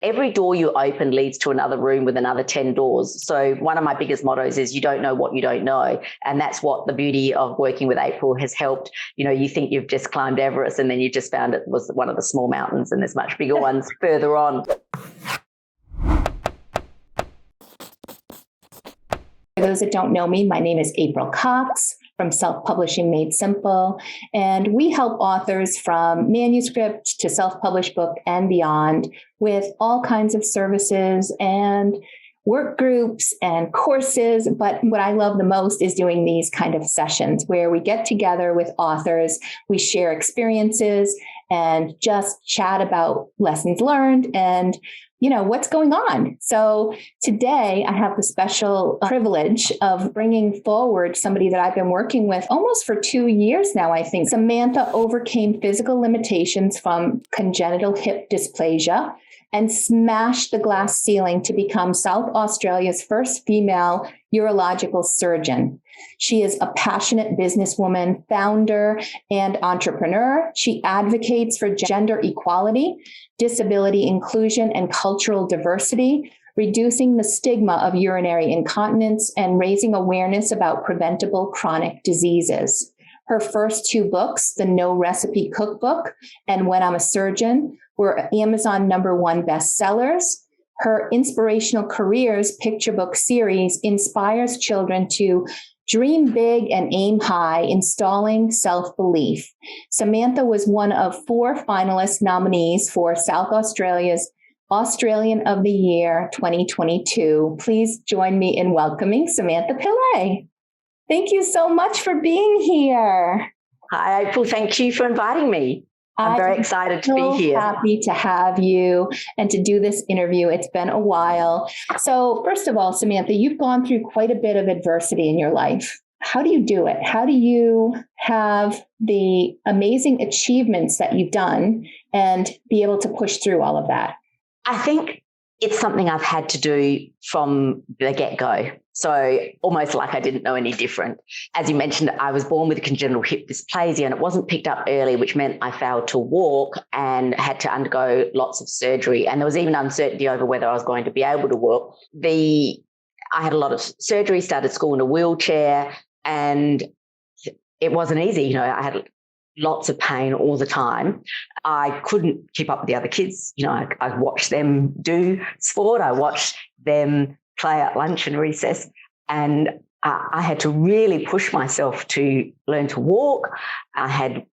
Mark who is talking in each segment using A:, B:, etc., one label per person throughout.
A: every door you open leads to another room with another 10 doors. So one of my biggest mottos is you don't know what you don't know. And that's what the beauty of working with April has helped. You think you've just climbed Everest and then you just found it was one of the small mountains and there's much bigger ones further on.
B: For those that don't know me, my name is April Cox from Self-Publishing Made Simple, and we help authors from manuscript to self-published book and beyond with all kinds of services and work groups and courses. But what I love the most is doing these kind of sessions where we get together with authors, we share experiences and just chat about lessons learned and what's going on. So today I have the special privilege of bringing forward somebody that I've been working with almost for 2 years now, I think. Samantha overcame physical limitations from congenital hip dysplasia and smashed the glass ceiling to become South Australia's first female urological surgeon. She is a passionate businesswoman, founder, and entrepreneur. She advocates for gender equality, disability inclusion, and cultural diversity, reducing the stigma of urinary incontinence and raising awareness about preventable chronic diseases. Her first 2 books, The No Recipe Cookbook and When I'm a Surgeon, were Amazon #1 bestsellers. Her Inspirational Careers picture book series inspires children to dream big and aim high, installing self-belief. Samantha was one of 4 finalist nominees for South Australia's Australian of the Year 2022. Please join me in welcoming Samantha Pillay. Thank you so much for being here.
A: Hi, April. Thank you for inviting me. I'm very excited to be here.
B: Happy to have you and to do this interview. It's been a while. So first of all, Samantha, you've gone through quite a bit of adversity in your life. How do you do it? How do you have the amazing achievements that you've done and be able to push through all of that?
A: I think it's something I've had to do from the get-go. So almost like I didn't know any different. As you mentioned, I was born with a congenital hip dysplasia and it wasn't picked up early, which meant I failed to walk and had to undergo lots of surgery. And there was even uncertainty over whether I was going to be able to walk. I had a lot of surgery, started school in a wheelchair, and it wasn't easy. I had lots of pain all the time. I couldn't keep up with the other kids. I watched them do sport. I watched them play at lunch and recess. And I had to really push myself to learn to walk. I had,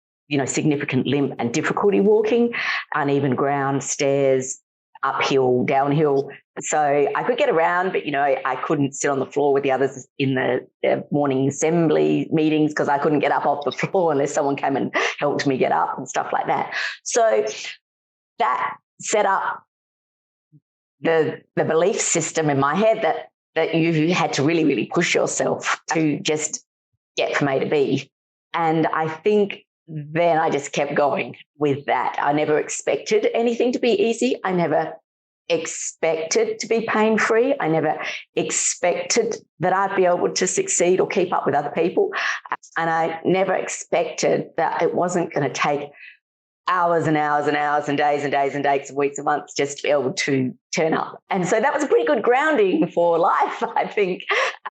A: significant limp and difficulty walking, uneven ground, stairs, uphill, downhill. So I could get around, but, I couldn't sit on the floor with the others in the morning assembly meetings because I couldn't get up off the floor unless someone came and helped me get up and stuff like that. So that set up the belief system in my head that you had to really, really push yourself to just get from A to B. And I think then I just kept going with that. I never expected anything to be easy. I never expected to be pain-free. I never expected that I'd be able to succeed or keep up with other people. And I never expected that it wasn't going to take hours and hours and hours and days and days and days and weeks and months just to be able to turn up. And so that was a pretty good grounding for life, I think.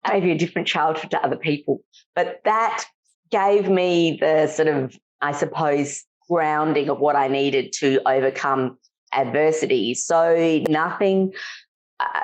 A: Maybe a different childhood to other people. But that gave me the sort of, I suppose, grounding of what I needed to overcome adversity. So nothing,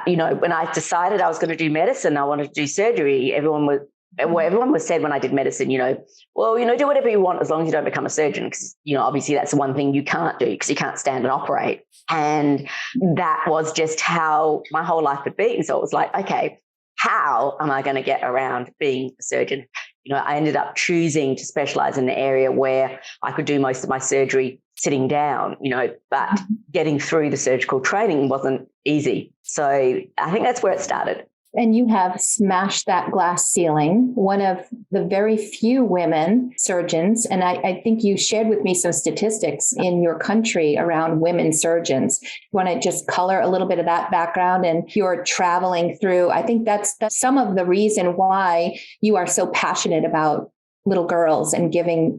A: when I decided I was going to do medicine, I wanted to do surgery, everyone was said when I did medicine, do whatever you want as long as you don't become a surgeon, because, obviously that's the one thing you can't do because you can't stand and operate. And that was just how my whole life had been. So it was like, okay, how am I going to get around being a surgeon? I ended up choosing to specialize in the area where I could do most of my surgery sitting down, but getting through the surgical training wasn't easy. So I think that's where it started.
B: And you have smashed that glass ceiling, one of the very few women surgeons. And I think you shared with me some statistics in your country around women surgeons. You want to just color a little bit of that background, and you're traveling through. I think that's some of the reason why you are so passionate about little girls and giving,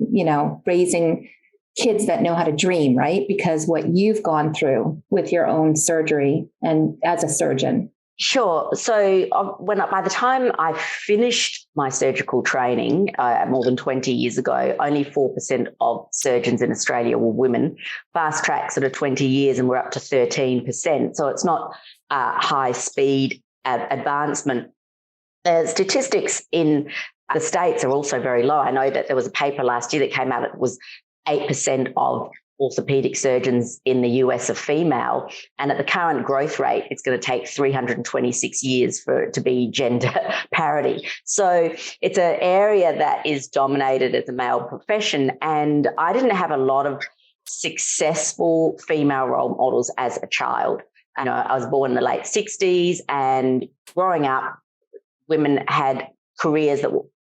B: raising kids that know how to dream, right? Because what you've gone through with your own surgery and as a surgeon.
A: Sure. So by the time I finished my surgical training more than 20 years ago, only 4% of surgeons in Australia were women. Fast track sort of 20 years and we're up to 13%. So it's not high speed advancement. The statistics in the States are also very low. I know that there was a paper last year that came out that was 8% of orthopedic surgeons in the US are female. And at the current growth rate, it's going to take 326 years for it to be gender parity. So it's an area that is dominated as a male profession. And I didn't have a lot of successful female role models as a child. You know, I was born in the late 60s, and growing up, women had careers that,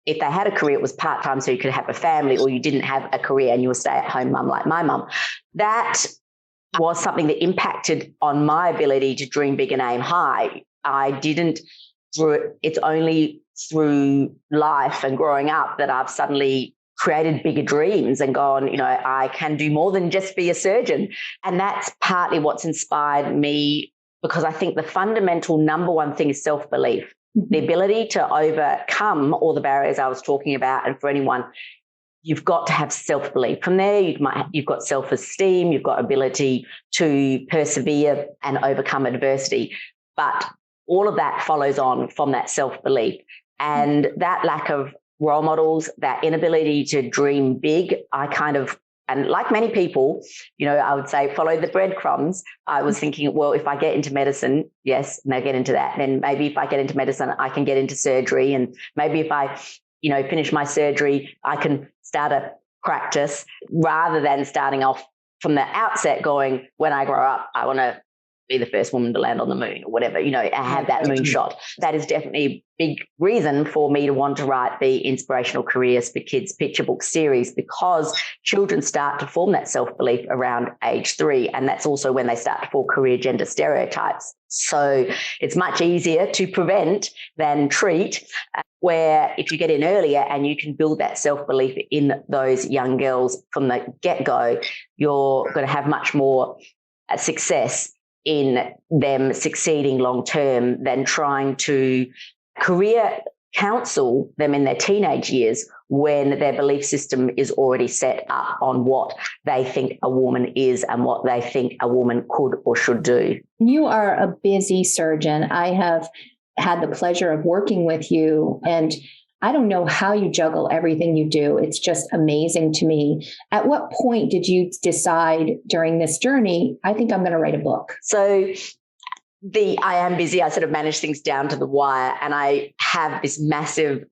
A: if they had a career, it was part-time, so you could have a family, or you didn't have a career and you were stay-at-home mum like my mum. That was something that impacted on my ability to dream big and aim high. It's only through life and growing up that I've suddenly created bigger dreams and gone, you know, I can do more than just be a surgeon. And that's partly what's inspired me, because I think the fundamental number one thing is self-belief. The ability to overcome all the barriers I was talking about. And for anyone, you've got to have self-belief. From there, you've got self-esteem, you've got ability to persevere and overcome adversity. But all of that follows on from that self-belief. And that lack of role models, that inability to dream big, and like many people, you know, I would say follow the breadcrumbs. I was thinking, well, if I get into medicine, yes, and I get into that, then maybe if I get into medicine, I can get into surgery. And maybe if I, you know, finish my surgery, I can start a practice, rather than starting off from the outset going, when I grow up, I want to be the first woman to land on the moon, or whatever, you know, I have that moonshot. That is definitely a big reason for me to want to write the Inspirational Careers for Kids picture book series, because children start to form that self-belief around age 3. And that's also when they start to form career gender stereotypes. So it's much easier to prevent than treat, where if you get in earlier and you can build that self-belief in those young girls from the get-go, you're going to have much more success in them succeeding long term than trying to career counsel them in their teenage years when their belief system is already set up on what they think a woman is and what they think a woman could or should do.
B: You are a busy surgeon. I have had the pleasure of working with you, and I don't know how you juggle everything you do. It's just amazing to me. At what point did you decide during this journey, I think I'm going to write a book?
A: So I am busy. I sort of manage things down to the wire, and I have this massive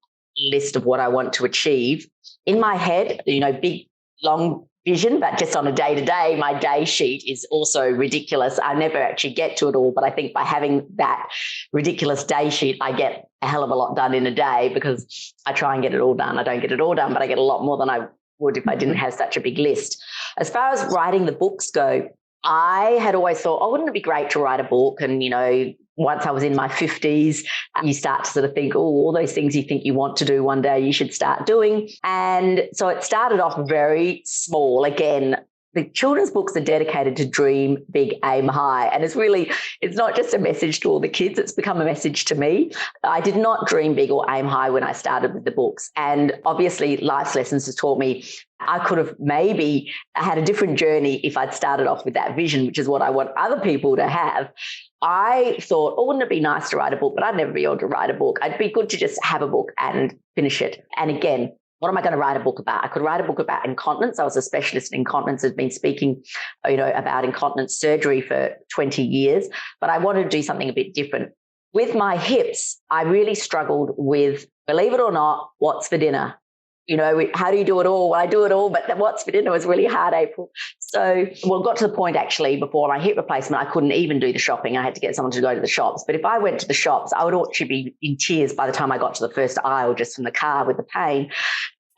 A: list of what I want to achieve in my head, you know, big, long vision, but just on a day-to-day, my day sheet is also ridiculous. I never actually get to it all, but I think by having that ridiculous day sheet, I get a hell of a lot done in a day, because I try and get it all done. I don't get it all done, but I get a lot more than I would if I didn't have such a big list. As far as writing the books go, I had always thought, oh, wouldn't it be great to write a book? And, you know, once I was in my 50s, you start to sort of think, oh, all those things you think you want to do one day, you should start doing. And so it started off very small. Again, the children's books are dedicated to dream big, aim high. And it's not just a message to all the kids, it's become a message to me. I did not dream big or aim high when I started with the books. And obviously life's lessons has taught me I could have maybe had a different journey if I'd started off with that vision, which is what I want other people to have. I thought, oh, wouldn't it be nice to write a book? But I'd never be able to write a book. It'd be good to just have a book and finish it. And again, what am I going to write a book about? I could write a book about incontinence. I was a specialist in incontinence, had been speaking, you know, about incontinence surgery for 20 years, but I wanted to do something a bit different. With my hips, I really struggled with, believe it or not, what's for dinner? You know, how do you do it all? Well, I do it all, but what's for dinner was really hard, April. So, well, got to the point actually before my hip replacement, I couldn't even do the shopping. I had to get someone to go to the shops. But if I went to the shops, I would actually be in tears by the time I got to the first aisle just from the car with the pain.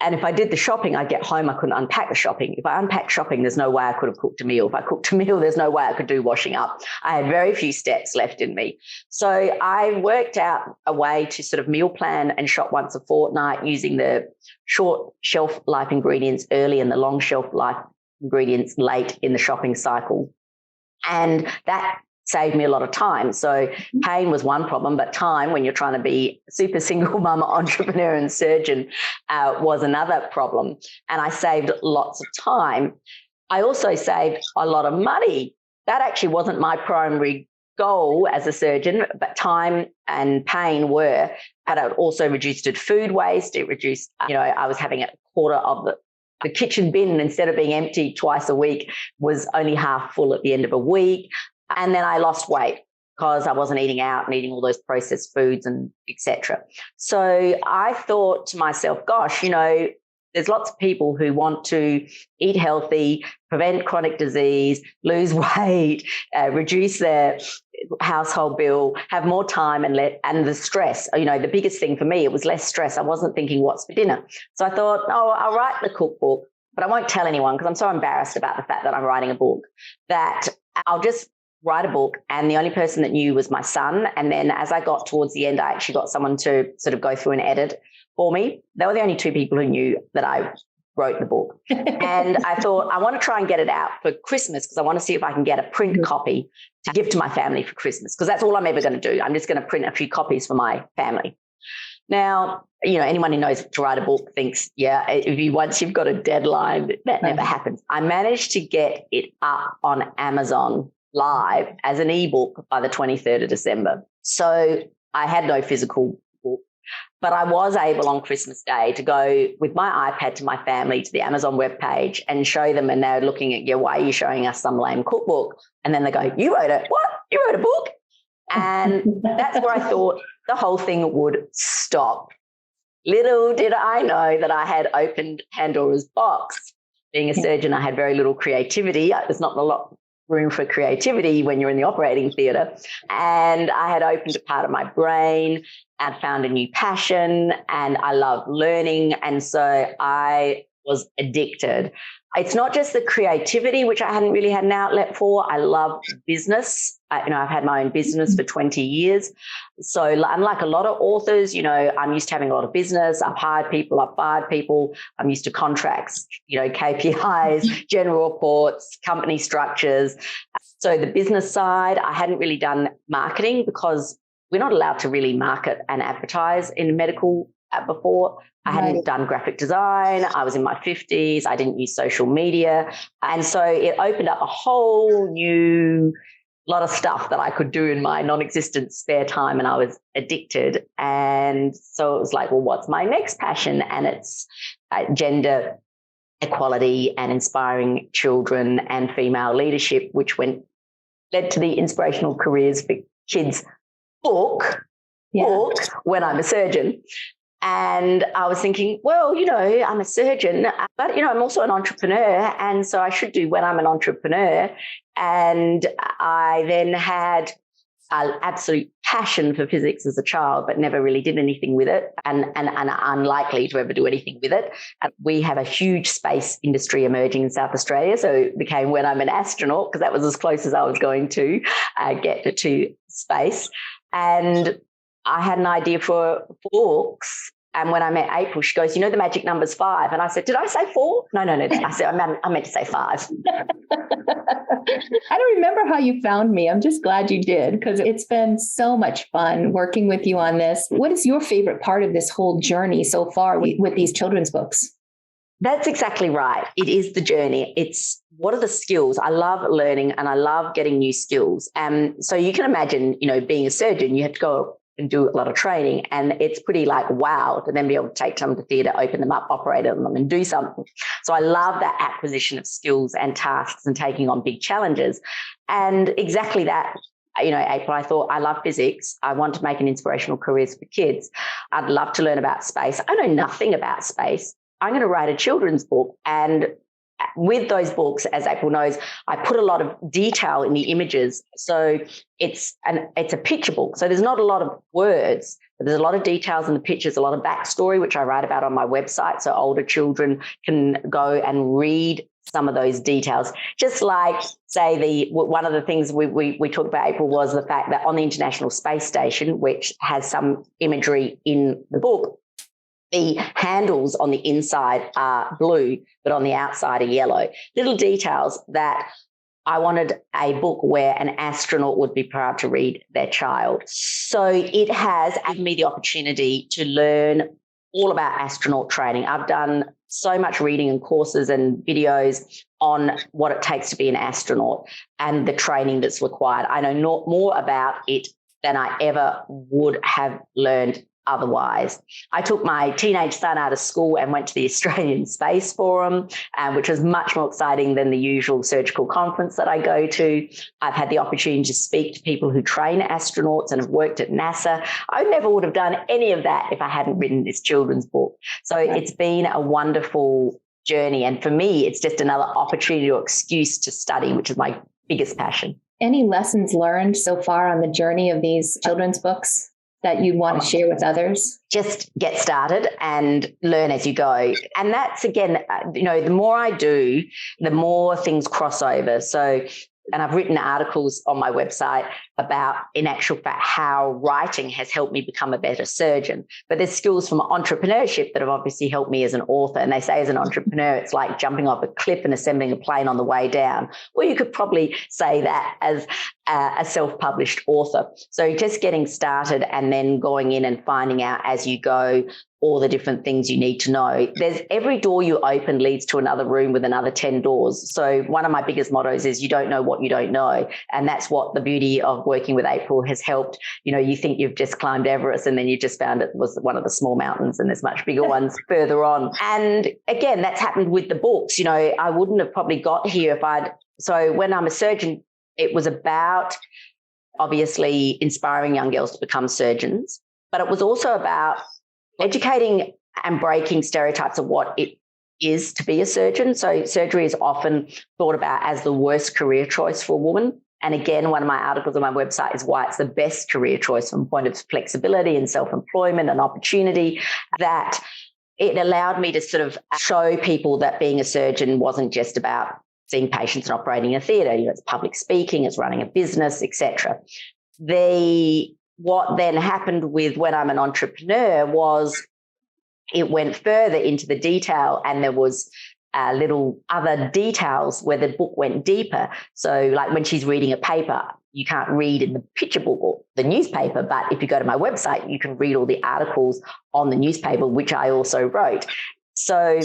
A: And if I did the shopping, I'd get home, I couldn't unpack the shopping. If I unpacked shopping, there's no way I could have cooked a meal. If I cooked a meal, there's no way I could do washing up. I had very few steps left in me. So I worked out a way to sort of meal plan and shop once a fortnight using the short shelf life ingredients early and the long shelf life ingredients late in the shopping cycle. And that saved me a lot of time. So pain was one problem, but time, when you're trying to be a super single mama entrepreneur and surgeon, was another problem. And I saved lots of time. I also saved a lot of money. That actually wasn't my primary goal as a surgeon, but time and pain were. But it also reduced food waste. It reduced, I was having a quarter of the kitchen bin, instead of being empty twice a week, was only half full at the end of a week. And then I lost weight because I wasn't eating out and eating all those processed foods and etc. So I thought to myself, gosh, there's lots of people who want to eat healthy, prevent chronic disease, lose weight, reduce their household bill, have more time and the stress. The biggest thing for me, it was less stress. I wasn't thinking what's for dinner. So I thought, I'll write the cookbook, but I won't tell anyone because I'm so embarrassed about the fact that I'm writing a book that I'll just write a book. And the only person that knew was my son. And then as I got towards the end, I actually got someone to sort of go through and edit for me. They were the only two people who knew that I wrote the book. And I thought, I want to try and get it out for Christmas because I want to see if I can get a print copy to give to my family for Christmas, because that's all I'm ever going to do. I'm just going to print a few copies for my family. Now, anyone who knows to write a book thinks, once you've got a deadline, that never happens. I managed to get it up on Amazon live as an ebook by the 23rd of December. So I had no physical book, but I was able on Christmas Day to go with my iPad to my family to the Amazon webpage and show them, and they're looking at, why are you showing us some lame cookbook? And then they go, you wrote it? What? You wrote a book? And that's where I thought the whole thing would stop. Little did I know that I had opened Pandora's box. Being a surgeon, I had very little creativity. There's not a lot room for creativity when you're in the operating theatre. And I had opened a part of my brain and found a new passion, and I love learning. And so I was addicted. It's not just the creativity, which I hadn't really had an outlet for. I love business. I've had my own business for 20 years. So unlike a lot of authors, I'm used to having a lot of business. I've hired people, I've fired people. I'm used to contracts, KPIs, general reports, company structures. So the business side, I hadn't really done marketing because we're not allowed to really market and advertise in medical before. I hadn't done graphic design. I was in my 50s. I didn't use social media. And so it opened up a whole new lot of stuff that I could do in my non-existent spare time, and I was addicted. And so it was like, well, what's my next passion? And it's gender equality and inspiring children and female leadership, which led to the Inspirational Careers for Kids book when I'm a surgeon. And I was thinking, well, I'm a surgeon, but, I'm also an entrepreneur. And so I should do when I'm an entrepreneur. And I then had an absolute passion for physics as a child, but never really did anything with it, and unlikely to ever do anything with it. And we have a huge space industry emerging in South Australia. So it became When I'm an Astronaut, because that was as close as I was going to get to space. And I had an idea for books. And when I met April, she goes, the magic number's 5. And I said, did I say 4? No. I said, I meant to say 5.
B: I don't remember how you found me. I'm just glad you did, because it's been so much fun working with you on this. What is your favorite part of this whole journey so far with these children's books?
A: That's exactly right. It is the journey. It's what are the skills? I love learning and I love getting new skills. So you can imagine, being a surgeon, you have to go and do a lot of training, and it's pretty wow to then be able to take them to theatre, open them up, operate on them and do something. So I love that acquisition of skills and tasks and taking on big challenges. And exactly that, April, I thought, I love physics. I want to make an Inspirational Careers for Kids. I'd love to learn about space. I know nothing about space. I'm going to write a children's book, and with those books, as April knows, I put a lot of detail in the images. So it's a picture book. So there's not a lot of words, but there's a lot of details in the pictures, a lot of backstory, which I write about on my website. So older children can go and read some of those details. Just like, say, one of the things we talked about, April, was the fact that on the International Space Station, which has some imagery in the book, The handles on the inside are blue, but on the outside are yellow. Little details that I wanted a book where an astronaut would be proud to read their child. So it has given me the opportunity to learn all about astronaut training. I've done so much reading and courses and videos on what it takes to be an astronaut and the training that's required. I know more about it than I ever would have learned otherwise. I took my teenage son out of school and went to the Australian Space Forum, which was much more exciting than the usual surgical conference that I go to. I've had the opportunity to speak to people who train astronauts and have worked at NASA. I never would have done any of that if I hadn't written this children's book. So it's been a wonderful journey. And for me, it's just another opportunity or excuse to study, which is my biggest passion.
B: Any lessons learned so far on the journey of these children's books that you want to share with others?
A: Just get started and learn as you go. And that's, again, the more I do, the more things cross over. So, and I've written articles on my website about, in actual fact, how writing has helped me become a better surgeon. But there's skills from entrepreneurship that have obviously helped me as an author. And they say as an entrepreneur, it's like jumping off a cliff and assembling a plane on the way down. Well, you could probably say that as a self-published author. So just getting started and then going in and finding out as you go all the different things you need to know. There's every door you open leads to another room with another 10 doors. So one of my biggest mottos is you don't know what you don't know. And that's what the beauty of working with April has helped. You think you've just climbed Everest and then you just found it was one of the small mountains and there's much bigger ones further on. And again, that's happened with the books. I wouldn't have probably got here so when I'm a surgeon, it was about obviously inspiring young girls to become surgeons, but it was also about educating and breaking stereotypes of what it is to be a surgeon. So surgery is often thought about as the worst career choice for a woman. And again, one of my articles on my website is why it's the best career choice from the point of flexibility and self-employment and opportunity, that it allowed me to sort of show people that being a surgeon wasn't just about seeing patients and operating in a theatre. It's public speaking, it's running a business, etc. What then happened with When I'm an Entrepreneur was it went further into the detail, and there was little other details where the book went deeper. So like when she's reading a paper, you can't read in the picture book or the newspaper, but if you go to my website, you can read all the articles on the newspaper, which I also wrote. So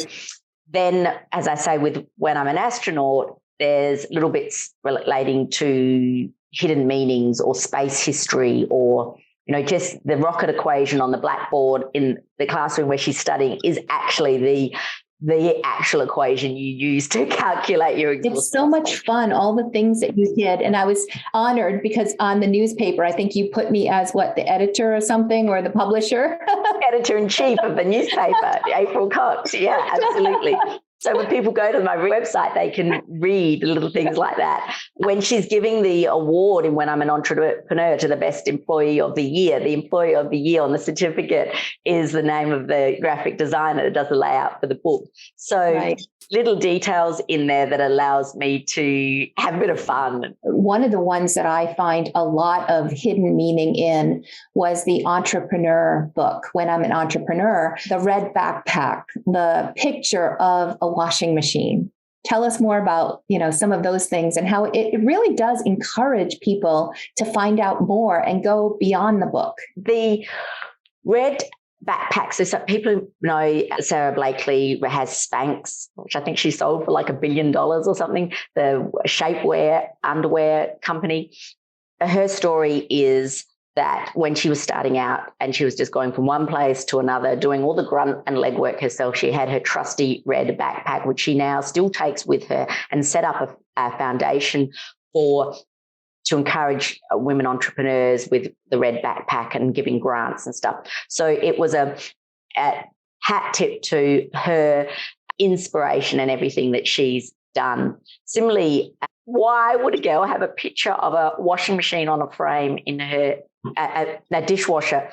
A: then, as I say, with When I'm an Astronaut, there's little bits relating to hidden meanings or space history or, just the rocket equation on the blackboard in the classroom where she's studying is actually the actual equation you use to calculate your exhaust.
B: It's so much fun, all the things that you did. And I was honored because on the newspaper, I think you put me as the editor or something, or the publisher?
A: Editor-in-chief of the newspaper, April Cox. Yeah, absolutely. So when people go to my website, they can read little things like that. When she's giving the award in When I'm an Entrepreneur to the best employee of the year, the employee of the year on the certificate is the name of the graphic designer that does the layout for the book. So little details in there that allows me to have a bit of fun.
B: One of the ones that I find a lot of hidden meaning in was the Entrepreneur book, When I'm an Entrepreneur, the red backpack, the picture of a washing machine. Tell us more about, some of those things and how it really does encourage people to find out more and go beyond the book.
A: The red backpacks. So people know Sarah Blakely has Spanx, which I think she sold for like $1 billion or something, the shapewear underwear company. Her story is that when she was starting out and she was just going from one place to another, doing all the grunt and legwork herself, she had her trusty red backpack, which she now still takes with her, and set up a foundation to encourage women entrepreneurs with the red backpack and giving grants and stuff. So it was a hat tip to her inspiration and everything that she's done. Similarly, why would a girl have a picture of a washing machine on a frame in her a dishwasher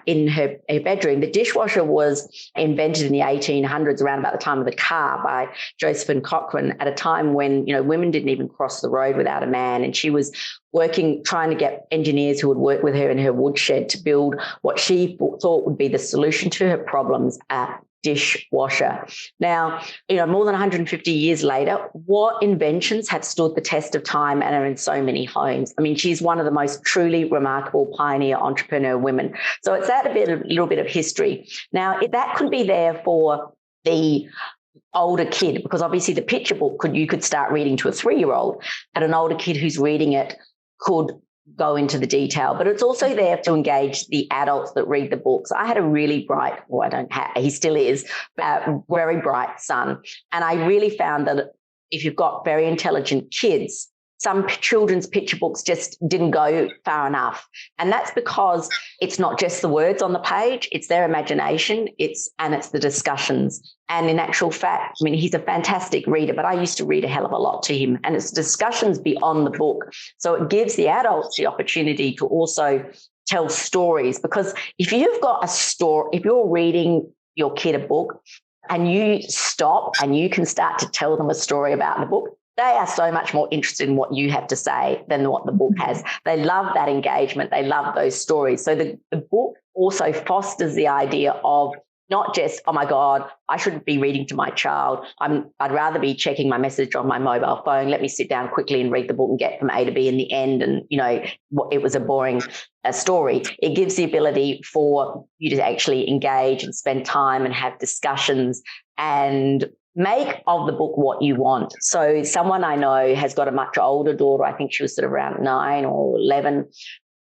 A: in her bedroom. The dishwasher was invented in the 1800s, around about the time of the car, by Josephine Cochrane, at a time when, women didn't even cross the road without a man. And she was working, trying to get engineers who would work with her in her woodshed to build what she thought would be the solution to her problems, dishwasher. Now, more than 150 years later, what inventions have stood the test of time and are in so many homes? I mean, she's one of the most truly remarkable pioneer entrepreneur women. So it's that little bit of history. Now, that could be there for the older kid, because obviously the picture book you could start reading to a 3-year-old, and an older kid who's reading it could go into the detail, but it's also there to engage the adults that read the books. I had a really bright, he still is, very bright son. And I really found that if you've got very intelligent kids, some children's picture books just didn't go far enough. And that's because it's not just the words on the page, it's their imagination, it's the discussions. And in actual fact, I mean, he's a fantastic reader, but I used to read a hell of a lot to him, and it's discussions beyond the book. So it gives the adults the opportunity to also tell stories, because if you've got a story, if you're reading your kid a book and you stop and you can start to tell them a story about the book, they are so much more interested in what you have to say than what the book has. They love that engagement. They love those stories. So the book also fosters the idea of not just, oh my God, I shouldn't be reading to my child. I'd rather be checking my message on my mobile phone. Let me sit down quickly and read the book and get from A to B in the end. And, it was a boring story. It gives the ability for you to actually engage and spend time and have discussions and make of the book what you want. So someone I know has got a much older daughter. I think she was sort of around 9 or 11,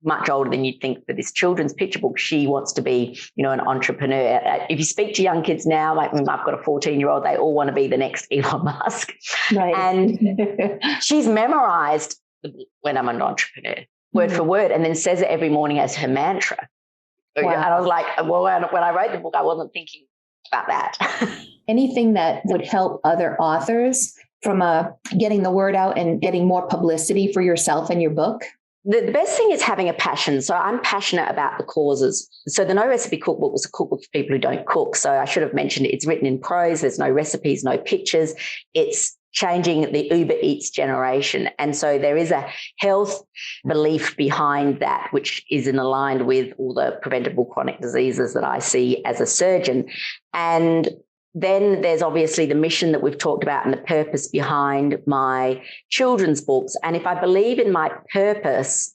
A: much older than you'd think for this children's picture book. She wants to be, an entrepreneur. If you speak to young kids now, like I've got a 14-year-old, they all want to be the next Elon Musk. Right. And she's memorized when I'm an entrepreneur, word for word, and then says it every morning as her mantra. Wow. And I was like, well, when I wrote the book, I wasn't thinking about that.
B: Anything that would help other authors from getting the word out and getting more publicity for yourself and your book?
A: The best thing is having a passion. So I'm passionate about the causes. So the No Recipe Cookbook was a cookbook for people who don't cook. So I should have mentioned it's written in prose. There's no recipes, no pictures. It's changing the Uber Eats generation. And so there is a health belief behind that, which is aligned with all the preventable chronic diseases that I see as a surgeon. And then there's obviously the mission that we've talked about and the purpose behind my children's books. And if I believe in my purpose,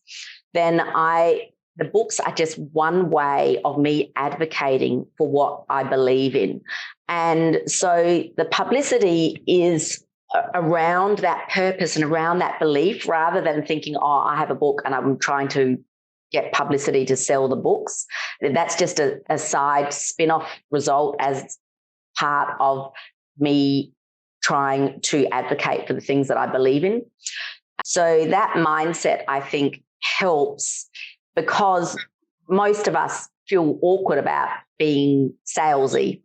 A: then the books are just one way of me advocating for what I believe in. And so the publicity is around that purpose and around that belief, rather than thinking, I have a book and I'm trying to get publicity to sell the books. That's just a side spin-off result as part of me trying to advocate for the things that I believe in. So that mindset, I think, helps, because most of us feel awkward about being salesy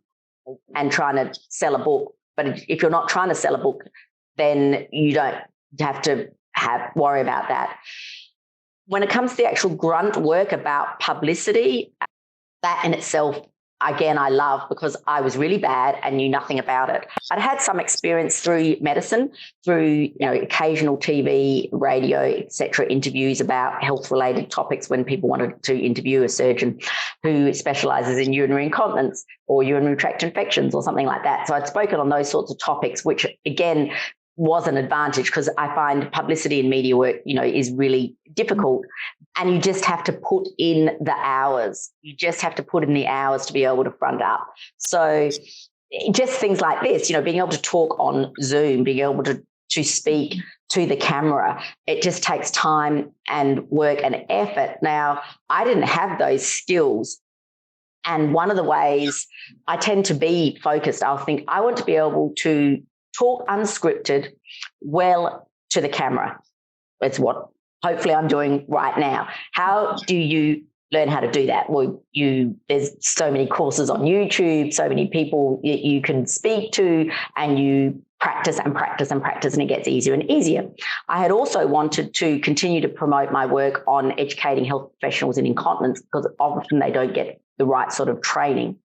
A: and trying to sell a book. But if you're not trying to sell a book, then you don't have to worry about that. When it comes to the actual grunt work about publicity, that in itself, again, I love, because I was really bad and knew nothing about it. I'd had some experience through medicine, through occasional TV, radio, etc., interviews about health-related topics when people wanted to interview a surgeon who specialises in urinary incontinence or urinary tract infections or something like that. So I'd spoken on those sorts of topics, which again was an advantage, because I find publicity and media work, is really difficult, and you just have to put in the hours. You just have to put in the hours to be able to front up. So just things like this, being able to talk on Zoom, being able to speak to the camera, it just takes time and work and effort. Now, I didn't have those skills. And one of the ways I tend to be focused, I'll think I want to be able to talk unscripted well to the camera. It's what hopefully I'm doing right now. How do you learn how to do that? Well, there's so many courses on YouTube, so many people you can speak to, and you practice and practice and practice, and it gets easier and easier. I had also wanted to continue to promote my work on educating health professionals in incontinence, because often they don't get the right sort of training.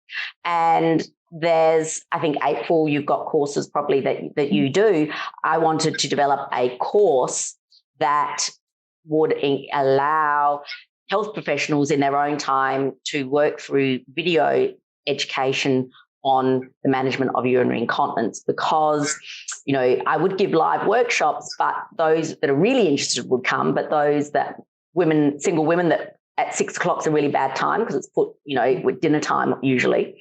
A: And there's, I think, April, you've got courses probably that you do. I wanted to develop a course that would allow health professionals in their own time to work through video education on the management of urinary incontinence, because, I would give live workshops, but those that are really interested would come, but those that single women that at 6 o'clock is a really bad time because it's put, with dinner time usually,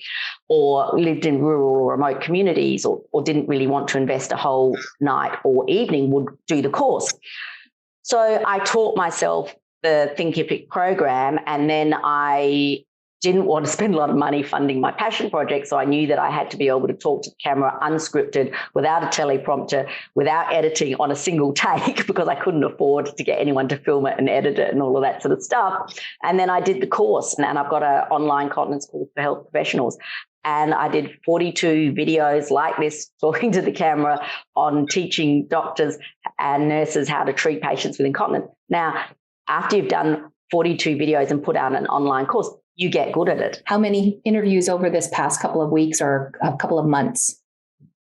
A: or lived in rural or remote communities, or didn't really want to invest a whole night or evening, would do the course. So I taught myself the Thinkific program, and then I didn't want to spend a lot of money funding my passion project. So I knew that I had to be able to talk to the camera unscripted, without a teleprompter, without editing on a single take, because I couldn't afford to get anyone to film it and edit it and all of that sort of stuff. And then I did the course, and I've got an online continence course for health professionals. And I did 42 videos like this, talking to the camera, on teaching doctors and nurses how to treat patients with incontinence. Now, after you've done 42 videos and put out an online course, you get good at it.
B: How many interviews over this past couple of weeks or a couple of months?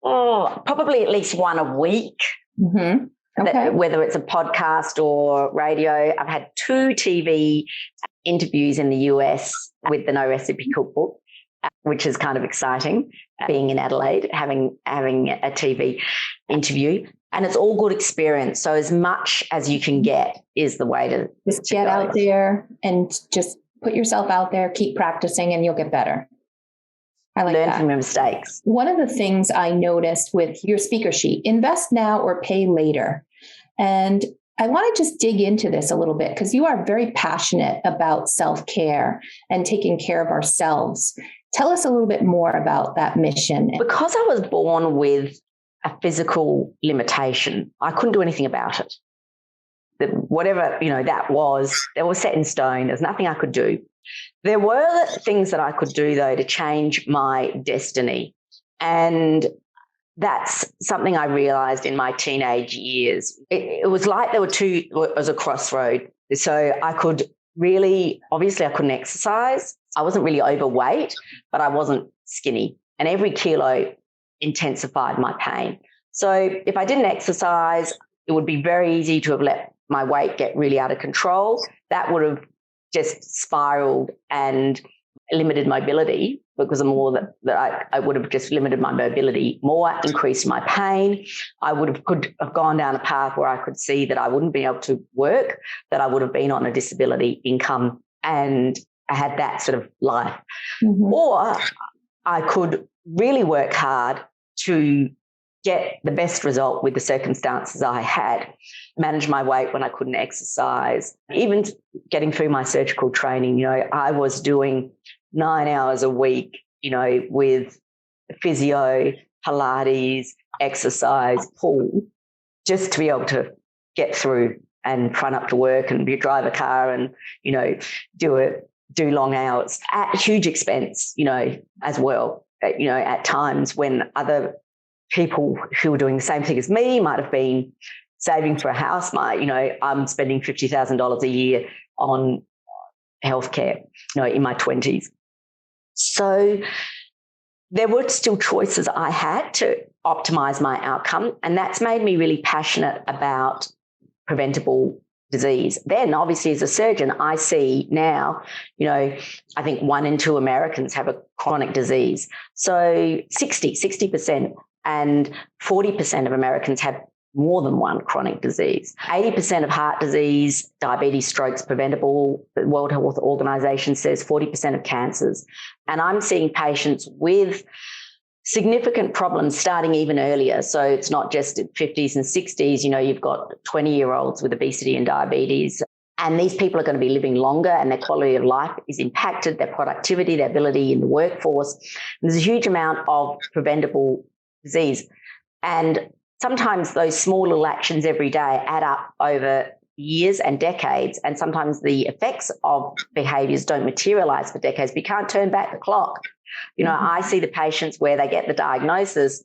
A: Oh, probably at least one a week.
B: Mm-hmm. Okay.
A: Whether it's a podcast or radio. I've had 2 TV interviews in the US with the No Recipe Cookbook, which is kind of exciting, being in Adelaide, having a TV interview. And it's all good experience. So as much as you can get is the way to
B: just get out there and just put yourself out there, keep practicing, and you'll get better. I like that.
A: Learn from your mistakes.
B: One of the things I noticed with your speaker sheet, invest now or pay later. And I want to just dig into this a little bit, because you are very passionate about self-care and taking care of ourselves. Tell us a little bit more about that mission.
A: Because I was born with a physical limitation, I couldn't do anything about it. Whatever, that was set in stone. There's nothing I could do. There were things that I could do, though, to change my destiny. And that's something I realized in my teenage years. It was like it was a crossroad. So I could obviously I couldn't exercise. I wasn't really overweight, but I wasn't skinny. And every kilo intensified my pain. So if I didn't exercise, it would be very easy to have let my weight get really out of control. That would have just spiraled and limited mobility, because the more that I would have just limited my mobility more, increased my pain. I could have gone down a path where I could see that I wouldn't be able to work, that I would have been on a disability income, and I had that sort of life. Mm-hmm. Or I could really work hard to get the best result with the circumstances I had, manage my weight when I couldn't exercise, even getting through my surgical training. I was doing 9 hours a week, with physio, Pilates, exercise, pool, just to be able to get through and run up to work and drive a car and, do long hours at huge expense, as well. At times when other people who were doing the same thing as me might have been saving for a house. I'm spending $50,000 a year on healthcare, in my 20s. So there were still choices I had to optimize my outcome, and that's made me really passionate about preventable disease. Then obviously as a surgeon, I see now, I think 1 in 2 Americans have a chronic disease. So 60%, and 40% of Americans have more than one chronic disease. 80% of heart disease, diabetes, strokes preventable. The World Health Organization says 40% of cancers. And I'm seeing patients with significant problems starting even earlier. So it's not just at 50s and 60s, you've got 20-year-olds with obesity and diabetes. And these people are going to be living longer, and their quality of life is impacted, their productivity, their ability in the workforce. And there's a huge amount of preventable disease. And sometimes those small little actions every day add up over years and decades, and sometimes the effects of behaviours don't materialise for decades. But you can't turn back the clock. I see the patients where they get the diagnosis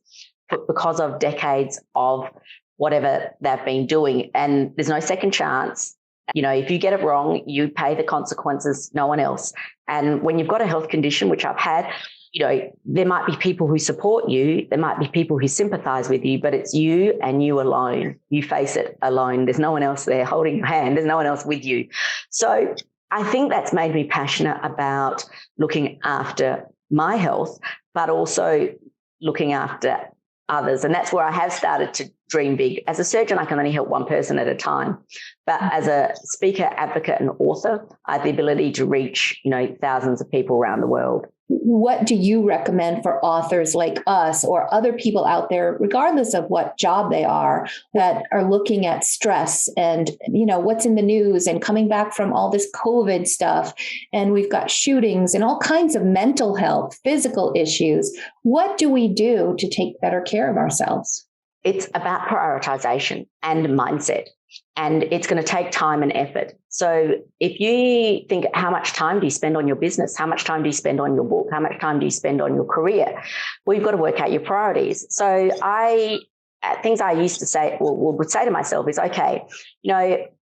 A: because of decades of whatever they've been doing. And there's no second chance. If you get it wrong, you pay the consequences, no one else. And when you've got a health condition, which I've had, there might be people who support you. There might be people who sympathize with you, but it's you and you alone. You face it alone. There's no one else there holding your hand. There's no one else with you. So I think that's made me passionate about looking after my health, but also looking after others. And that's where I have started to dream big. As a surgeon, I can only help one person at a time. But as a speaker, advocate, and author, I have the ability to reach, thousands of people around the world.
B: What do you recommend for authors like us or other people out there, regardless of what job they are, that are looking at stress and, what's in the news and coming back from all this COVID stuff? And we've got shootings and all kinds of mental health, physical issues. What do we do to take better care of ourselves?
A: It's about prioritization and mindset. And it's going to take time and effort. So if you think, how much time do you spend on your business? How much time do you spend on your book? How much time do you spend on your career? Well, you've got to work out your priorities. So things I used to say, would say to myself is, okay,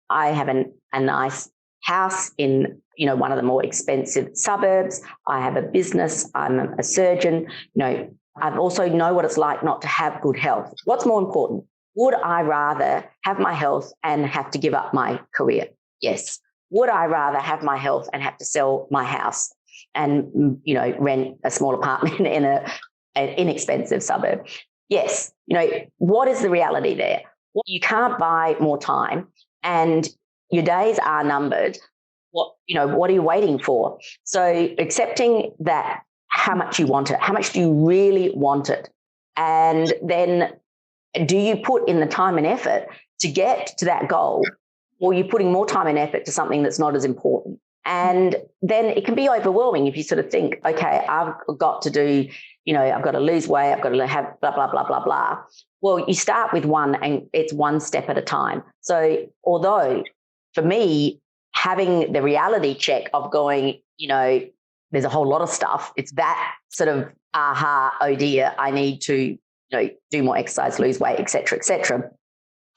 A: I have a nice house in, one of the more expensive suburbs. I have a business. I'm a surgeon. I also know what it's like not to have good health. What's more important? Would I rather have my health and have to give up my career? Yes. Would I rather have my health and have to sell my house and, rent a small apartment in an inexpensive suburb? Yes. What is the reality there? Well, you can't buy more time and your days are numbered. What are you waiting for? So accepting that how much you want it, how much do you really want it? And then do you put in the time and effort to get to that goal, or are you putting more time and effort to something that's not as important? And then it can be overwhelming if you sort of think, okay, I've got to do, I've got to lose weight, I've got to have blah, blah, blah, blah, blah. Well, you start with one and it's one step at a time. So although for me, having the reality check of going, there's a whole lot of stuff, it's that sort of oh dear, I need to do more exercise, lose weight, et cetera,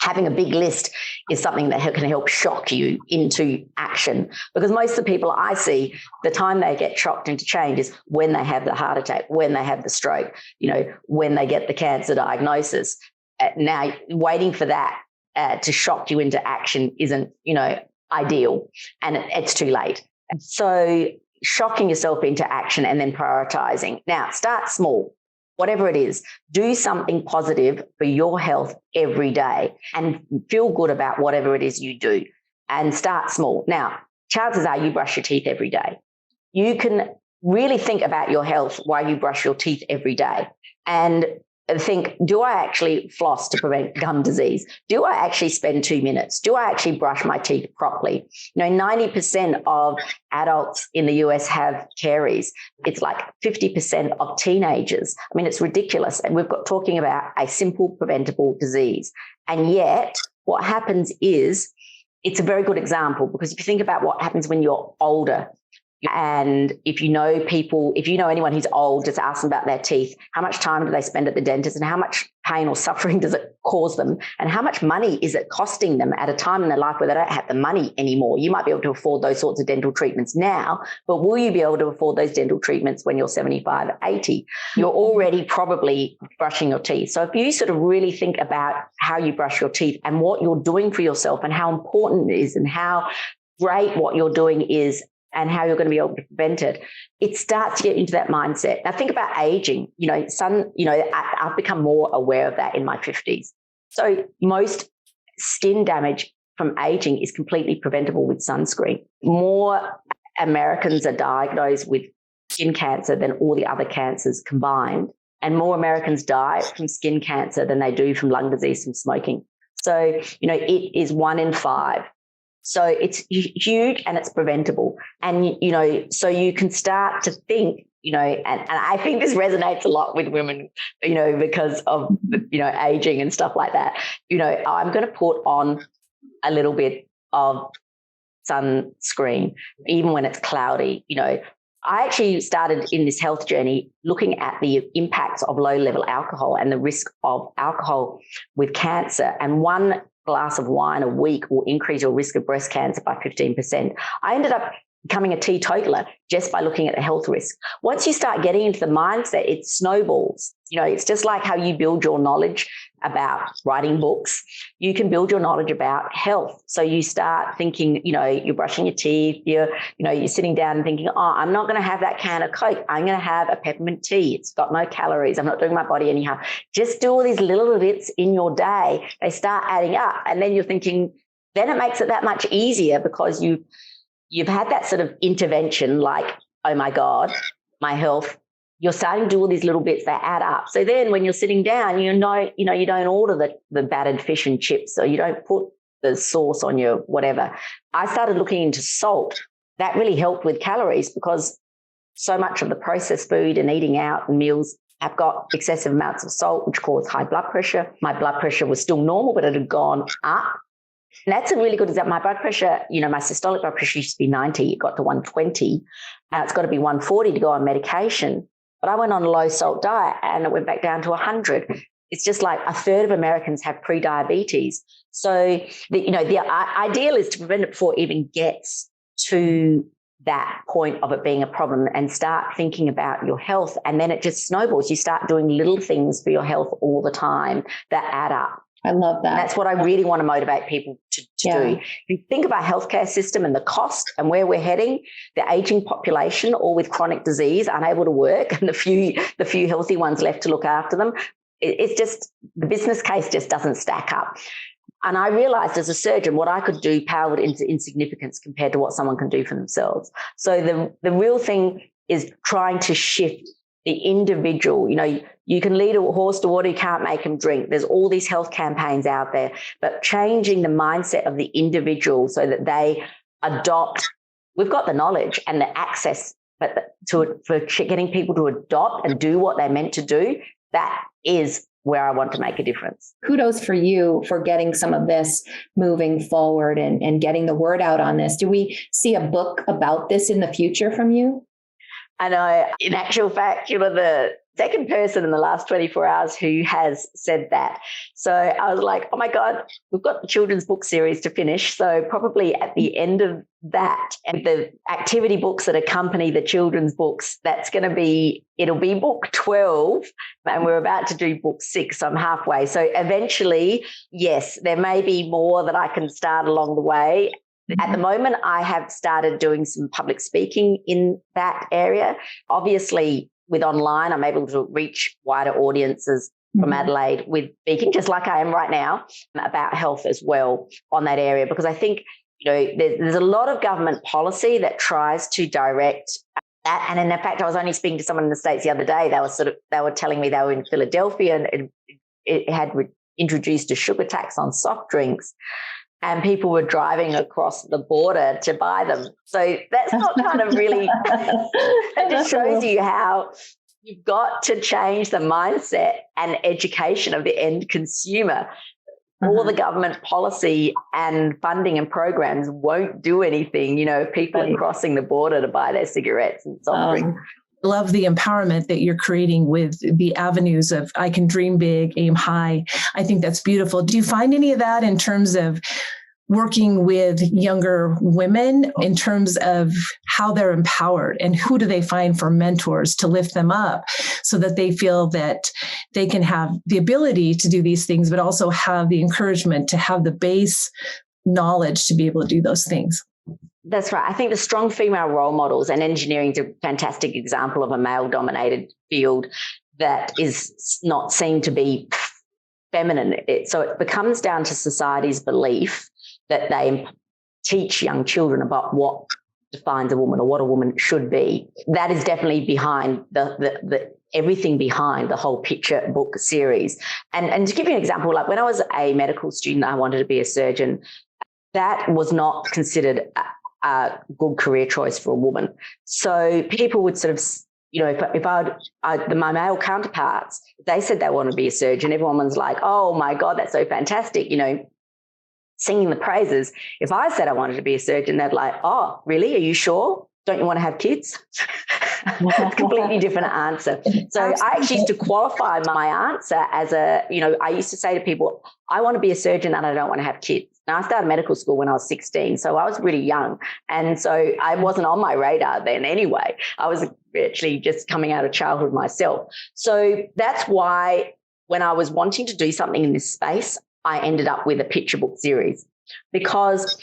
A: having a big list is something that can help shock you into action. Because most of the people I see, the time they get shocked into change is when they have the heart attack, when they have the stroke, when they get the cancer diagnosis. Now, waiting for that to shock you into action isn't, ideal, and it's too late. So shocking yourself into action and then prioritizing. Now, start small. Whatever it is, do something positive for your health every day and feel good about whatever it is you do, and start small. Now, chances are you brush your teeth every day. You can really think about your health while you brush your teeth every day and think, do I actually floss to prevent gum disease? Do I actually spend 2 minutes? Do I actually brush my teeth properly? 90% of adults in the US have caries. It's like 50% of teenagers. I mean, it's ridiculous. And we've got talking about a simple preventable disease. And yet what happens is, it's a very good example, because if you think about what happens when you're older, and if you know anyone who's old, just ask them about their teeth. How much time do they spend at the dentist, and how much pain or suffering does it cause them? And how much money is it costing them at a time in their life where they don't have the money anymore? You might be able to afford those sorts of dental treatments now, but will you be able to afford those dental treatments when you're 75, 80? You're already probably brushing your teeth. So if you sort of really think about how you brush your teeth and what you're doing for yourself and how important it is and how great what you're doing is, and how you're going to be able to prevent it, it starts to get into that mindset. Now think about aging. I've become more aware of that in my 50s. So most skin damage from aging is completely preventable with sunscreen. More Americans are diagnosed with skin cancer than all the other cancers combined. And more Americans die from skin cancer than they do from lung disease from smoking. So, it is 1 in 5. So it's huge and it's preventable. And, so you can start to think, and I think this resonates a lot with women, because of, aging and stuff like that. I'm going to put on a little bit of sunscreen, even when it's cloudy, I actually started in this health journey looking at the impacts of low-level alcohol and the risk of alcohol with cancer. And one glass of wine a week will increase your risk of breast cancer by 15%. I ended up becoming a teetotaler just by looking at the health risk. Once you start getting into the mindset, it snowballs. It's just like how you build your knowledge about writing books. You can build your knowledge about health. So you start thinking, you're brushing your teeth, you're sitting down and thinking, oh, I'm not going to have that can of Coke. I'm going to have a peppermint tea. It's got no calories. I'm not doing my body any harm. Just do all these little bits in your day. They start adding up. And then you're thinking, then it makes it that much easier because you've had that sort of intervention like, oh my God, my health. You're starting to do all these little bits that add up. So then when you're sitting down, you don't order the battered fish and chips, or you don't put the sauce on your whatever. I started looking into salt. That really helped with calories because so much of the processed food and eating out and meals have got excessive amounts of salt, which cause high blood pressure. My blood pressure was still normal, but it had gone up. And that's a really good example. My blood pressure, my systolic blood pressure used to be 90. It got to 120. Now it's got to be 140 to go on medication. But I went on a low salt diet and it went back down to 100. It's just like a third of Americans have pre-diabetes. So, the ideal is to prevent it before it even gets to that point of it being a problem and start thinking about your health. And then it just snowballs. You start doing little things for your health all the time that add up.
B: I love that.
A: And that's what I really want to motivate people to do. If you think of our healthcare system and the cost and where we're heading, the aging population, all with chronic disease, unable to work, and the few healthy ones left to look after them, it's just the business case just doesn't stack up. And I realized as a surgeon what I could do paled into insignificance compared to what someone can do for themselves. So the real thing is trying to shift the individual. You can lead a horse to water, you can't make him drink. There's all these health campaigns out there, but changing the mindset of the individual so that they adopt. We've got the knowledge and the access, but for getting people to adopt and do what they're meant to do, that is where I want to make a difference.
B: Kudos for you for getting some of this moving forward and getting the word out on this. Do we see a book about this in the future from you?
A: I know, in actual fact, the second person in the last 24 hours who has said that. So I was like, oh my God, we've got the children's book series to finish. So probably at the end of that and the activity books that accompany the children's books, it'll be book 12 and we're about to do book 6. So I'm halfway. So eventually, yes, there may be more that I can start along the way. At the moment, I have started doing some public speaking in that area. Obviously, with online, I'm able to reach wider audiences from Adelaide with speaking, just like I am right now, about health as well on that area. Because I think, there's a lot of government policy that tries to direct that. And in fact, I was only speaking to someone in the States the other day. They were telling me they were in Philadelphia and it had introduced a sugar tax on soft drinks. And people were driving across the border to buy them. So that's not kind of really, it just shows you how you've got to change the mindset and education of the end consumer. All the government policy and funding and programs won't do anything, if people are crossing the border to buy their cigarettes and soft drinks.
C: Love the empowerment that you're creating with the avenues of I can dream big, aim high. I think that's beautiful. Do you find any of that in terms of working with younger women in terms of how they're empowered and who do they find for mentors to lift them up so that they feel that they can have the ability to do these things, but also have the encouragement to have the base knowledge to be able to do those things?
A: That's right. I think the strong female role models, and engineering is a fantastic example of a male-dominated field that is not seen to be feminine. So it becomes down to society's belief that they teach young children about what defines a woman or what a woman should be. That is definitely behind the everything behind the whole picture book series. And to give you an example, like when I was a medical student, I wanted to be a surgeon. That was not considered a good career choice for a woman. So people would sort of, if my male counterparts, they said they wanted to be a surgeon, everyone was like, oh my God, that's so fantastic, singing the praises. If I said I wanted to be a surgeon, they'd like, oh, really? Are you sure? don't you want to have kids? Completely different answer. So I actually used to qualify my answer as I used to say to people, I want to be a surgeon and I don't want to have kids. Now, I started medical school when I was 16, so I was really young. And so I wasn't on my radar then anyway. I was actually just coming out of childhood myself. So that's why when I was wanting to do something in this space, I ended up with a picture book series, because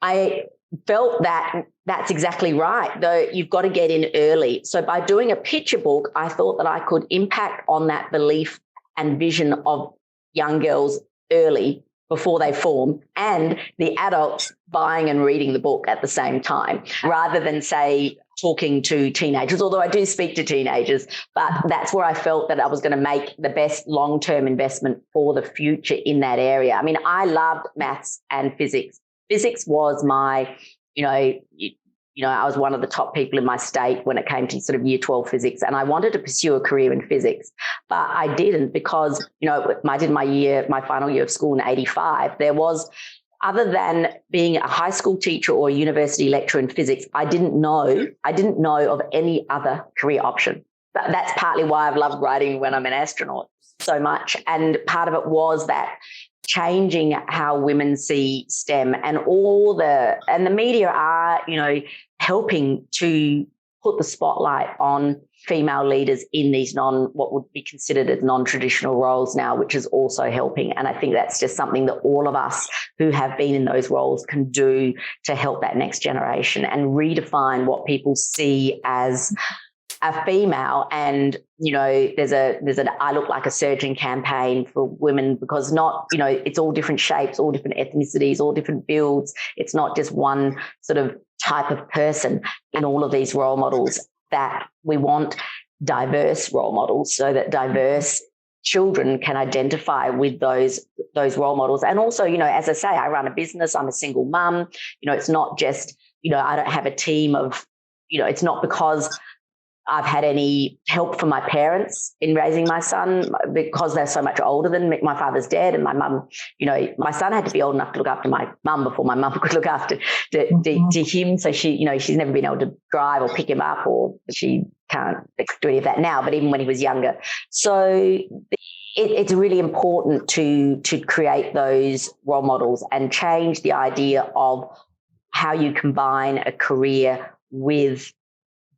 A: I felt that that's exactly right, though you've got to get in early. So by doing a picture book, I thought that I could impact on that belief and vision of young girls early before they form, and the adults buying and reading the book at the same time, rather than, say, talking to teenagers, although I do speak to teenagers, but that's where I felt that I was going to make the best long-term investment for the future in that area. I mean, I loved maths and physics. Physics was my, I was one of the top people in my state when it came to sort of year 12 physics, and I wanted to pursue a career in physics, but I didn't because, I did my final year of school in 85. There was, other than being a high school teacher or a university lecturer in physics, I didn't know of any other career option. But that's partly why I've loved writing When I'm an Astronaut so much. And part of it was that changing how women see STEM, and the media are, helping to put the spotlight on female leaders in these what would be considered as non-traditional roles now, which is also helping. And I think that's just something that all of us who have been in those roles can do to help that next generation and redefine what people see as a female. And, there's an I Look Like a Surgeon campaign for women, because it's all different shapes, all different ethnicities, all different builds. It's not just one sort of type of person in all of these role models, that we want diverse role models so that diverse children can identify with those role models. And also, as I say, I run a business, I'm a single mum, it's not just, I don't have a team of, it's not because I've had any help from my parents in raising my son, because they're so much older than me. My father's dead, and my mum, my son had to be old enough to look after my mum before my mum could look after to him. So she, she's never been able to drive or pick him up, or she can't do any of that now, but even when he was younger. So it's really important to create those role models and change the idea of how you combine a career with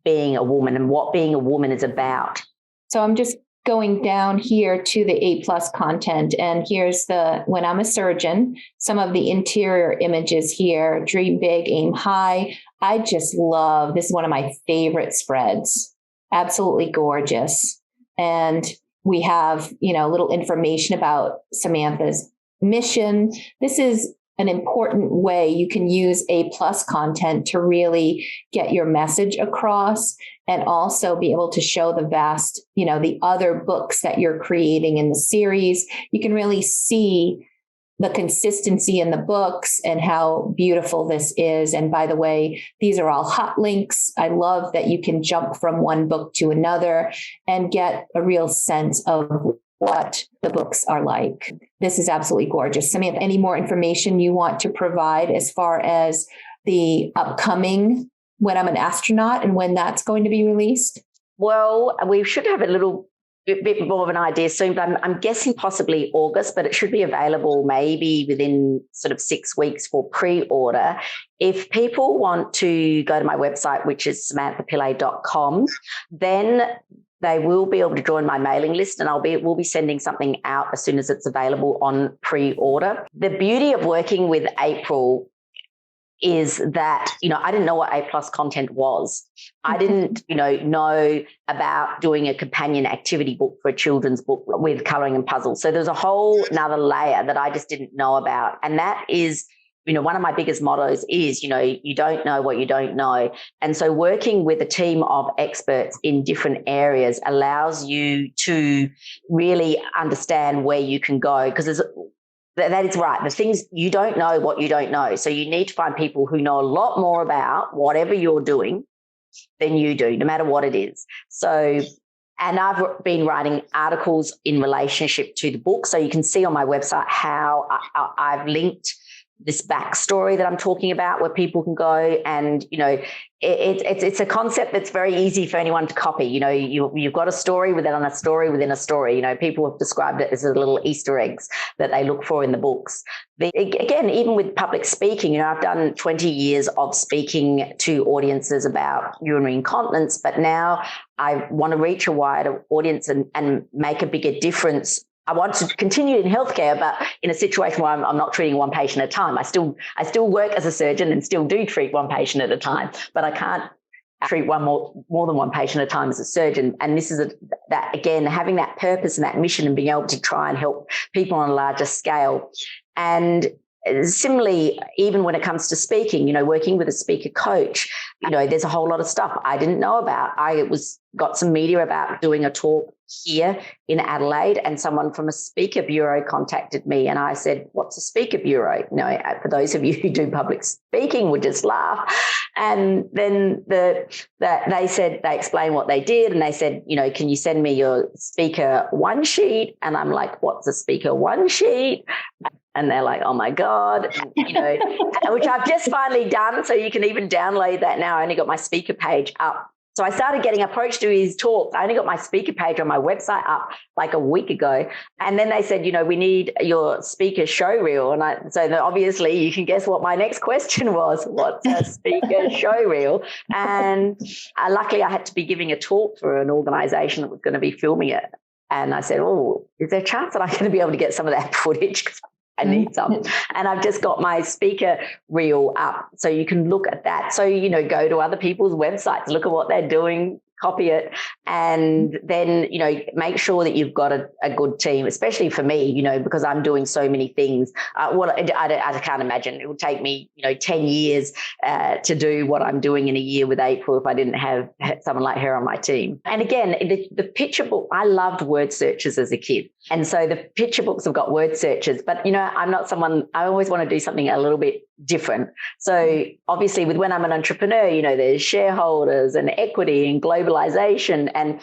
A: being a woman and what being a woman is about.
B: So I'm just going down here to the A+ content, and here's When I'm a Surgeon, some of the interior images here. Dream big, aim high. I just love, this is one of my favorite spreads. Absolutely gorgeous. And we have, little information about Samantha's mission. This is an important way you can use A+ content to really get your message across, and also be able to show the vast, the other books that you're creating in the series. You can really see the consistency in the books and how beautiful this is. And by the way, these are all hot links. I love that you can jump from one book to another and get a real sense of what the books are like. This is absolutely gorgeous. Samantha, any more information you want to provide as far as the upcoming When I'm an Astronaut and when that's going to be released?
A: Well, we should have a little bit more of an idea soon, but I'm guessing possibly August, but it should be available maybe within sort of 6 weeks for pre-order. If people want to go to my website, which is samanthapillay.com, then they will be able to join my mailing list, and we'll be sending something out as soon as it's available on pre-order. The beauty of working with April is that, I didn't know what A+ content was. I didn't, know about doing a companion activity book for a children's book with colouring and puzzles. So there's a whole another layer that I just didn't know about. And that is, one of my biggest mottos is, you don't know what you don't know. And so working with a team of experts in different areas allows you to really understand where you can go, because that is right. The things you don't know what you don't know. So you need to find people who know a lot more about whatever you're doing than you do, no matter what it is. So, and I've been writing articles in relationship to the book. So you can see on my website how I've linked this backstory that I'm talking about, where people can go and, it's a concept that's very easy for anyone to copy. You've got a story within a story within a story. People have described it as the little Easter eggs that they look for in the books. Again, even with public speaking, I've done 20 years of speaking to audiences about urinary incontinence, but now I want to reach a wider audience and make a bigger difference. I want to continue in healthcare, but in a situation where I'm not treating one patient at a time. I still work as a surgeon and still do treat one patient at a time, but I can't treat more than one patient at a time as a surgeon. And this is that again, having that purpose and that mission and being able to try and help people on a larger scale. And similarly, even when it comes to speaking, working with a speaker coach, there's a whole lot of stuff I didn't know about. I got some media about doing a talk here in Adelaide, and someone from a speaker bureau contacted me, and I said, "What's a speaker bureau?" For those of you who do public speaking would just laugh. And then they explained what they did, and they said, "Can you send me your speaker one sheet?" And I'm like, "What's a speaker one sheet?" And they're like, "Oh my God," which I've just finally done. So you can even download that now. I only got my speaker page up. So I started getting approached to his talks. I only got my speaker page on my website up like a week ago. And then they said, we need your speaker show reel. And so obviously you can guess what my next question was. What's a speaker show reel? And luckily I had to be giving a talk for an organization that was going to be filming it. And I said, "Oh, is there a chance that I'm going to be able to get some of that footage? I need some." And I've just got my speaker reel up. So you can look at that. So, go to other people's websites, look at what they're doing, copy it, and then, make sure that you've got a good team, especially for me, because I'm doing so many things. I can't imagine it would take me, 10 years to do what I'm doing in a year with April if I didn't have someone like her on my team. And again, the picture book, I loved word searches as a kid. And so the picture books have got word searches, but, I'm not someone, I always want to do something a little bit different. So obviously when I'm an entrepreneur, there's shareholders and equity and globalization and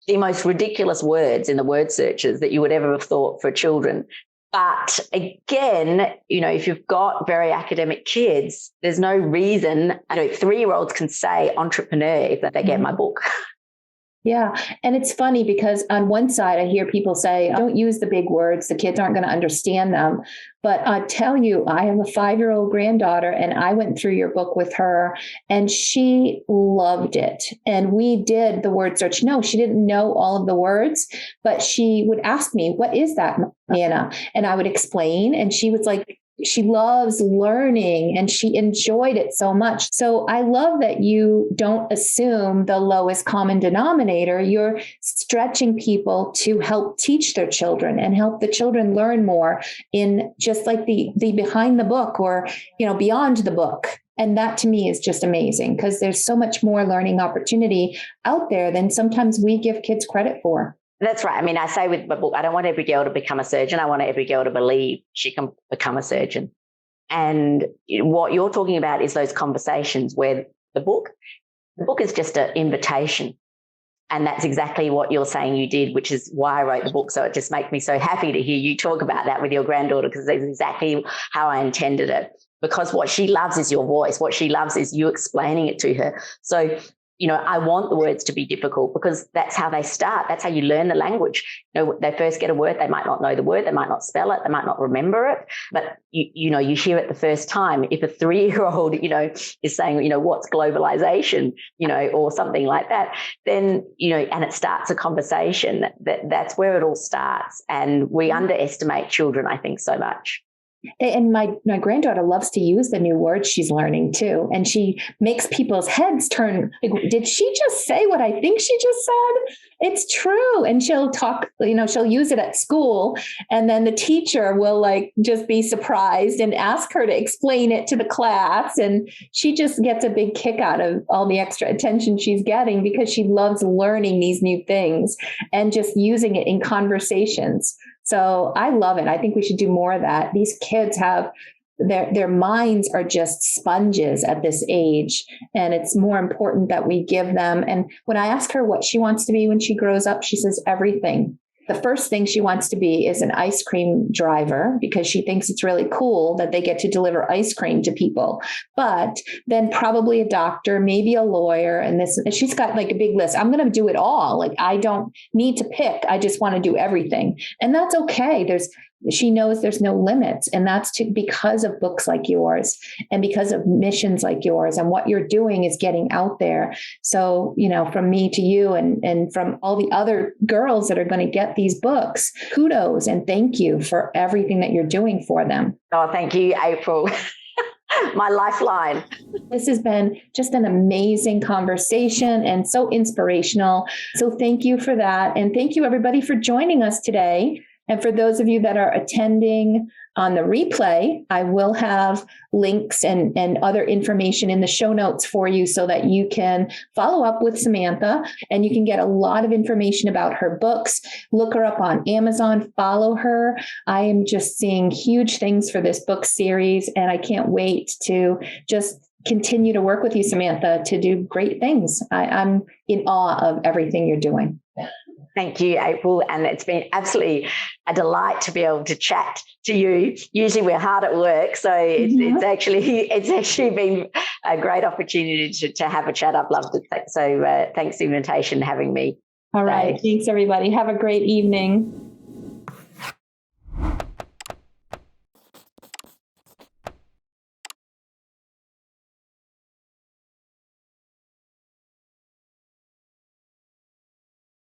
A: the most ridiculous words in the word searches that you would ever have thought for children. But again, if you've got very academic kids, there's no reason, 3-year-olds can say entrepreneur if they get my book.
B: Yeah. And it's funny because on one side, I hear people say, "Don't use the big words. The kids aren't going to understand them." But I tell you, I have a 5-year-old granddaughter, and I went through your book with her and she loved it. And we did the word search. No, she didn't know all of the words, but she would ask me, "What is that, Anna?" And I would explain. And she was like, she loves learning and she enjoyed it so much. So I love that you don't assume the lowest common denominator. You're stretching people to help teach their children and help the children learn more in just like the behind the book or, beyond the book. And that to me is just amazing because there's so much more learning opportunity out there than sometimes we give kids credit for.
A: That's right. I mean, I say with my book, I don't want every girl to become a surgeon. I want every girl to believe she can become a surgeon. And what you're talking about is those conversations where the book is just an invitation. And that's exactly what you're saying you did, which is why I wrote the book. So it just makes me so happy to hear you talk about that with your granddaughter, because that's exactly how I intended it. Because what she loves is your voice. What she loves is you explaining it to her. So I want the words to be difficult because that's how they start. That's how you learn the language. They first get a word. They might not know the word. They might not spell it. They might not remember it. But, you hear it the first time. If a 3-year-old, is saying, what's globalization, or something like that, then, and it starts a conversation, that's where it all starts. And we underestimate children, I think, so much.
B: And my granddaughter loves to use the new words she's learning too. And she makes people's heads turn. Like, did she just say what I think she just said? It's true. And she'll talk, she'll use it at school. And then the teacher will just be surprised and ask her to explain it to the class. And she just gets a big kick out of all the extra attention she's getting because she loves learning these new things and just using it in conversations. So I love it. I think we should do more of that. These kids have their minds are just sponges at this age. And it's more important that we give them. And when I ask her what she wants to be when she grows up, she says everything. the first thing she wants to be is an ice cream driver because she thinks it's really cool that they get to deliver ice cream to people. But then probably a doctor, maybe a lawyer, and she's got like a big list. I'm going to do it all. Like, I don't need to pick. I just want to do everything. And that's okay. She knows there's no limits. And that's because of books like yours and because of missions like yours, and what you're doing is getting out there. So, from me to you and from all the other girls that are going to get these books, kudos and thank you for everything that you're doing for them.
A: Oh, thank you, April. My lifeline.
B: This has been just an amazing conversation and so inspirational. So thank you for that. And thank you, everybody, for joining us today. And for those of you that are attending on the replay, I will have links and other information in the show notes for you so that you can follow up with Samantha and you can get a lot of information about her books. Look her up on Amazon, follow her. I am just seeing huge things for this book series, and I can't wait to just continue to work with you, Samantha, to do great things. I'm in awe of everything you're doing.
A: Thank you, April. And it's been absolutely a delight to be able to chat to you. Usually we're hard at work, so it's actually been a great opportunity to have a chat. I've loved it. So thanks for the invitation, having me.
B: All right. Thanks, everybody. Have a great evening.